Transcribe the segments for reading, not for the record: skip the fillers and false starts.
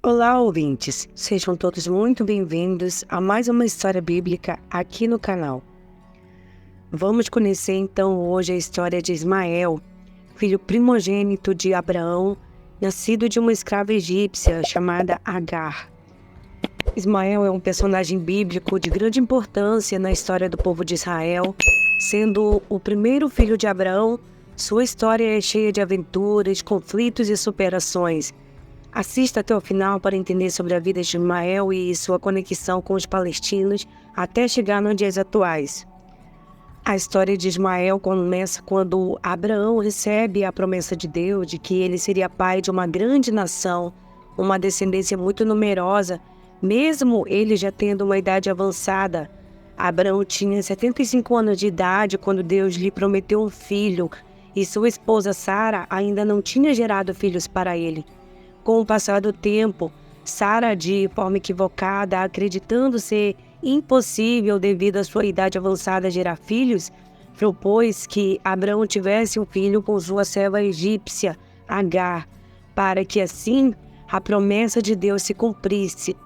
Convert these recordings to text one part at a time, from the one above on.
Olá, ouvintes! Sejam todos muito bem-vindos a mais uma história bíblica aqui no canal. Vamos conhecer então hoje a história de Ismael, filho primogênito de Abraão, nascido de uma escrava egípcia chamada Agar. Ismael é um personagem bíblico de grande importância na história do povo de Israel. Sendo o primeiro filho de Abraão, sua história é cheia de aventuras, conflitos e superações. Assista até o final para entender sobre a vida de Ismael e sua conexão com os palestinos até chegar nos dias atuais. A história de Ismael começa quando Abraão recebe a promessa de Deus de que ele seria pai de uma grande nação, uma descendência muito numerosa, mesmo ele já tendo uma idade avançada. Abraão tinha 75 anos de idade quando Deus lhe prometeu um filho e sua esposa Sara ainda não tinha gerado filhos para ele. Com o passar do tempo, Sara, de forma equivocada, acreditando ser impossível devido à sua idade avançada gerar filhos, propôs que Abraão tivesse um filho com sua serva egípcia, Agar, para que assim a promessa de Deus se cumprisse.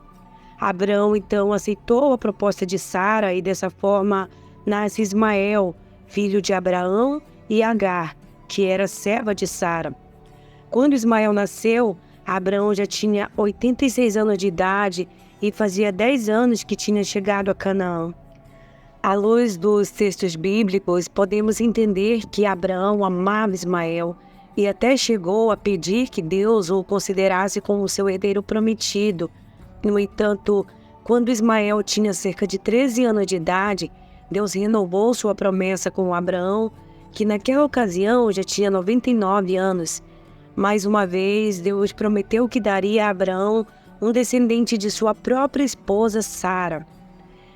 Abraão então aceitou a proposta de Sara e dessa forma nasce Ismael, filho de Abraão e Agar, que era serva de Sara. Quando Ismael nasceu, Abraão já tinha 86 anos de idade e fazia 10 anos que tinha chegado a Canaã. À luz dos textos bíblicos, podemos entender que Abraão amava Ismael e até chegou a pedir que Deus o considerasse como seu herdeiro prometido. No entanto, quando Ismael tinha cerca de 13 anos de idade, Deus renovou sua promessa com Abraão, que naquela ocasião já tinha 99 anos. Mais uma vez, Deus prometeu que daria a Abraão um descendente de sua própria esposa Sara.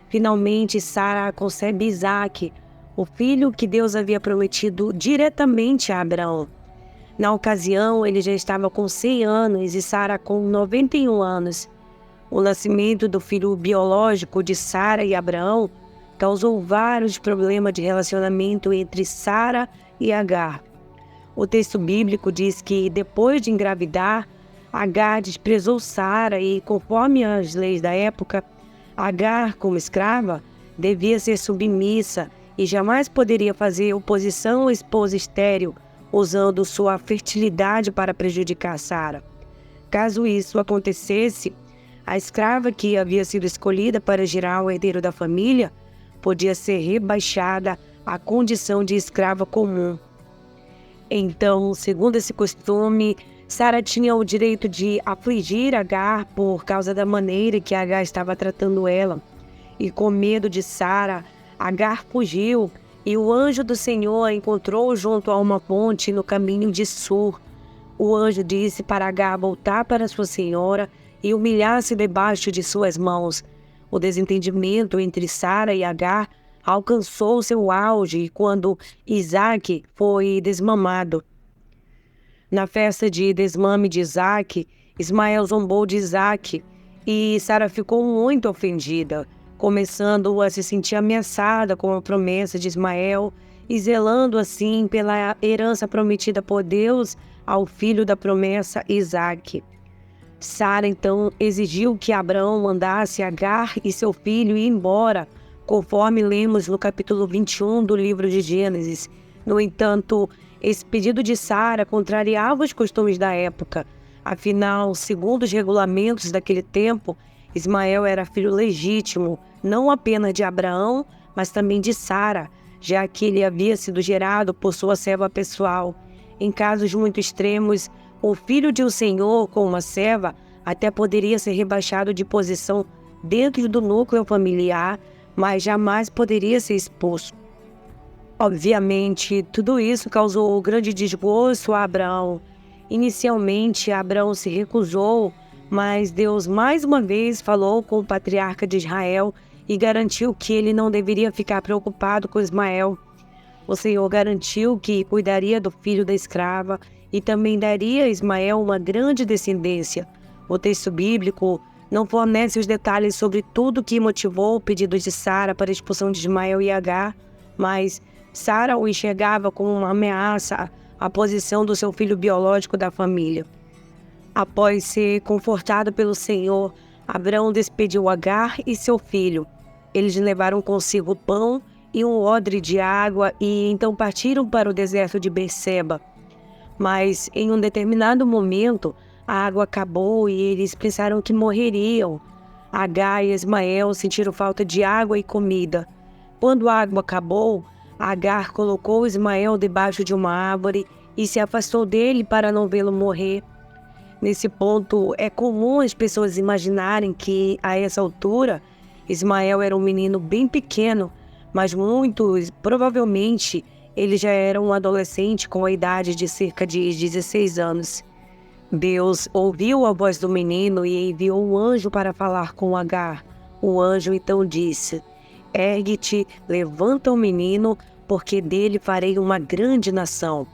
Finalmente, Sara concebe Isaque, o filho que Deus havia prometido diretamente a Abraão. Na ocasião, ele já estava com 100 anos e Sara com 91 anos. O nascimento do filho biológico de Sara e Abraão causou vários problemas de relacionamento entre Sara e Agar. O texto bíblico diz que, depois de engravidar, Agar desprezou Sara e, conforme as leis da época, Agar, como escrava, devia ser submissa e jamais poderia fazer oposição à esposa estéril, usando sua fertilidade para prejudicar Sara. Caso isso acontecesse, a escrava que havia sido escolhida para gerar o herdeiro da família podia ser rebaixada à condição de escrava comum. Então, segundo esse costume, Sara tinha o direito de afligir Agar por causa da maneira que Agar estava tratando ela. E com medo de Sara, Agar fugiu e o anjo do Senhor a encontrou junto a uma ponte no caminho de Sur. O anjo disse para Agar voltar para sua senhora e humilhar-se debaixo de suas mãos. O desentendimento entre Sara e Agar alcançou seu auge quando Isaque foi desmamado. Na festa de desmame de Isaque, Ismael zombou de Isaque e Sara ficou muito ofendida, começando a se sentir ameaçada com a promessa de Ismael e zelando assim pela herança prometida por Deus ao filho da promessa, Isaque. Sara então exigiu que Abraão mandasse Agar e seu filho ir embora, conforme lemos no capítulo 21 do livro de Gênesis. No entanto, esse pedido de Sara contrariava os costumes da época. Afinal, segundo os regulamentos daquele tempo, Ismael era filho legítimo, não apenas de Abraão, mas também de Sara, já que ele havia sido gerado por sua serva pessoal. Em casos muito extremos, o filho de um senhor com uma serva até poderia ser rebaixado de posição dentro do núcleo familiar, mas jamais poderia ser expulso. Obviamente, tudo isso causou grande desgosto a Abraão. Inicialmente, Abraão se recusou, mas Deus mais uma vez falou com o patriarca de Israel e garantiu que ele não deveria ficar preocupado com Ismael. O Senhor garantiu que cuidaria do filho da escrava e também daria a Ismael uma grande descendência. O texto bíblico não fornece os detalhes sobre tudo que motivou o pedido de Sara para a expulsão de Ismael e Agar, mas Sara o enxergava como uma ameaça à posição do seu filho biológico da família. Após ser confortado pelo Senhor, Abraão despediu Agar e seu filho. Eles levaram consigo pão e um odre de água e então partiram para o deserto de Berseba. Mas em um determinado momento, a água acabou e eles pensaram que morreriam. Agar e Ismael sentiram falta de água e comida. Quando a água acabou, Agar colocou Ismael debaixo de uma árvore e se afastou dele para não vê-lo morrer. Nesse ponto, é comum as pessoas imaginarem que, a essa altura, Ismael era um menino bem pequeno, mas muito provavelmente ele já era um adolescente com a idade de cerca de 16 anos. Deus ouviu a voz do menino e enviou um anjo para falar com Agar. O anjo então disse: Ergue-te, levanta o menino, porque dele farei uma grande nação.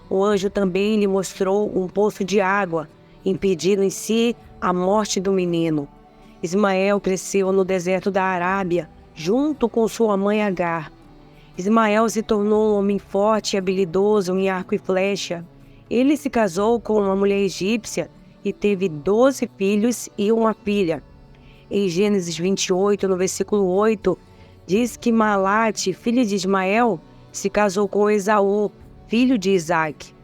O anjo também lhe mostrou um poço de água, impedindo em si a morte do menino. Ismael cresceu no deserto da Arábia, junto com sua mãe Agar. Ismael se tornou um homem forte e habilidoso em arco e flecha. Ele se casou com uma mulher egípcia e teve 12 filhos e uma filha. Em Gênesis 28, no versículo 8, diz que Malate, filha de Ismael, se casou com Esaú, filho de Isaque.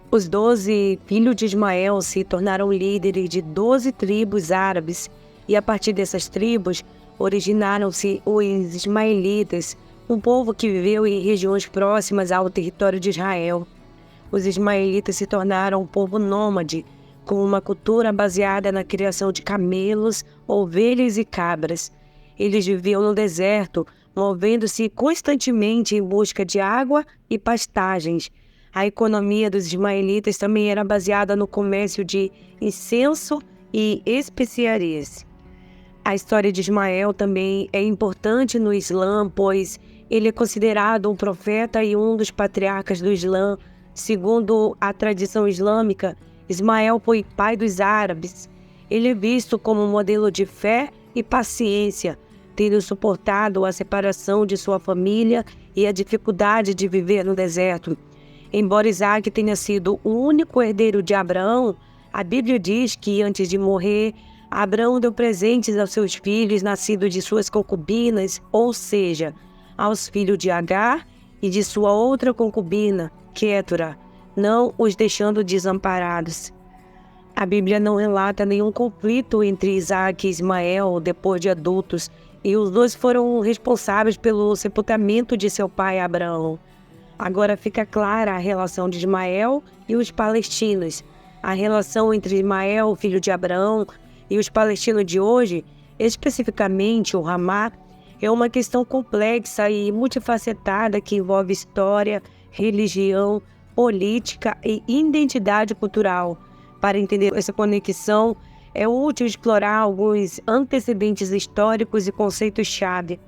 Os 12 filhos de Ismael se tornaram líderes de 12 tribos árabes, e a partir dessas tribos originaram-se os ismaelitas, um povo que viveu em regiões próximas ao território de Israel. Os ismaelitas se tornaram um povo nômade, com uma cultura baseada na criação de camelos, ovelhas e cabras. Eles viviam no deserto, movendo-se constantemente em busca de água e pastagens. A economia dos ismaelitas também era baseada no comércio de incenso e especiarias. A história de Ismael também é importante no Islã, pois ele é considerado um profeta e um dos patriarcas do Islã. Segundo a tradição islâmica, Ismael foi pai dos árabes. Ele é visto como um modelo de fé e paciência, tendo suportado a separação de sua família e a dificuldade de viver no deserto. Embora Isaque tenha sido o único herdeiro de Abraão, a Bíblia diz que, antes de morrer, Abraão deu presentes aos seus filhos nascidos de suas concubinas, ou seja, aos filhos de Agar e de sua outra concubina, Quétura, não os deixando desamparados. A Bíblia não relata nenhum conflito entre Isaque e Ismael depois de adultos, e os dois foram responsáveis pelo sepultamento de seu pai Abraão. Agora fica clara a relação de Ismael e os palestinos. A relação entre Ismael, filho de Abraão, e os palestinos de hoje, especificamente o Hamá, é uma questão complexa e multifacetada que envolve história, religião, política e identidade cultural. Para entender essa conexão, é útil explorar alguns antecedentes históricos e conceitos-chave.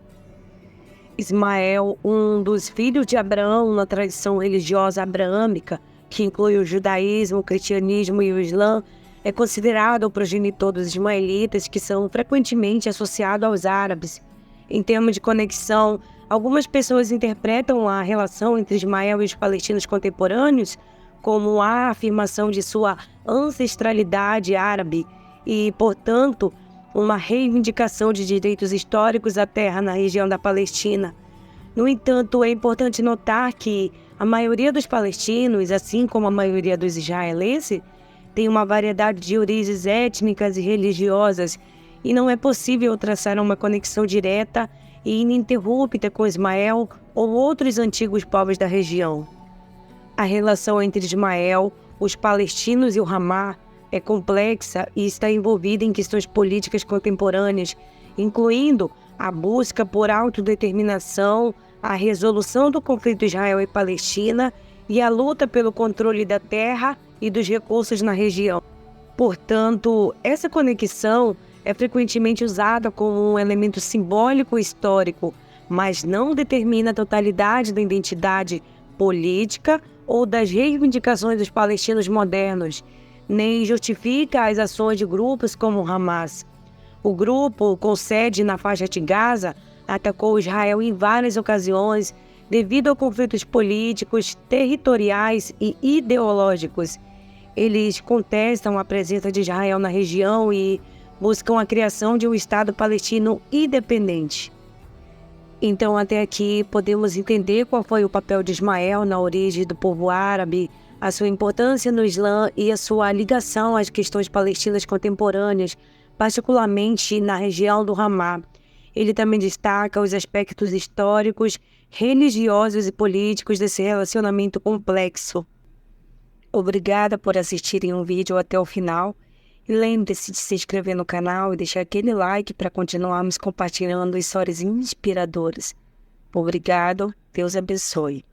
Ismael, um dos filhos de Abraão na tradição religiosa abraâmica, que inclui o judaísmo, o cristianismo e o islã, é considerado o progenitor dos ismaelitas, que são frequentemente associados aos árabes. Em termos de conexão, algumas pessoas interpretam a relação entre Ismael e os palestinos contemporâneos como a afirmação de sua ancestralidade árabe e, portanto, uma reivindicação de direitos históricos à terra na região da Palestina. No entanto, é importante notar que a maioria dos palestinos, assim como a maioria dos israelenses, tem uma variedade de origens étnicas e religiosas, e não é possível traçar uma conexão direta e ininterrupta com Ismael ou outros antigos povos da região. A relação entre Ismael, os palestinos e o Hamá é complexa e está envolvida em questões políticas contemporâneas, incluindo a busca por autodeterminação, a resolução do conflito Israel e Palestina e a luta pelo controle da terra e dos recursos na região. Portanto, essa conexão é frequentemente usada como um elemento simbólico e histórico, mas não determina a totalidade da identidade política ou das reivindicações dos palestinos modernos, nem justifica as ações de grupos como o Hamas. O grupo, com sede na faixa de Gaza, atacou Israel em várias ocasiões devido a conflitos políticos, territoriais e ideológicos. Eles contestam a presença de Israel na região e buscam a criação de um Estado palestino independente. Então, até aqui, podemos entender qual foi o papel de Ismael na origem do povo árabe, a sua importância no Islã e a sua ligação às questões palestinas contemporâneas, particularmente na região do Ramá. Ele também destaca os aspectos históricos, religiosos e políticos desse relacionamento complexo. Obrigada por assistirem o vídeo até o final. E lembre-se de se inscrever no canal e deixar aquele like para continuarmos compartilhando histórias inspiradoras. Obrigado, Deus abençoe.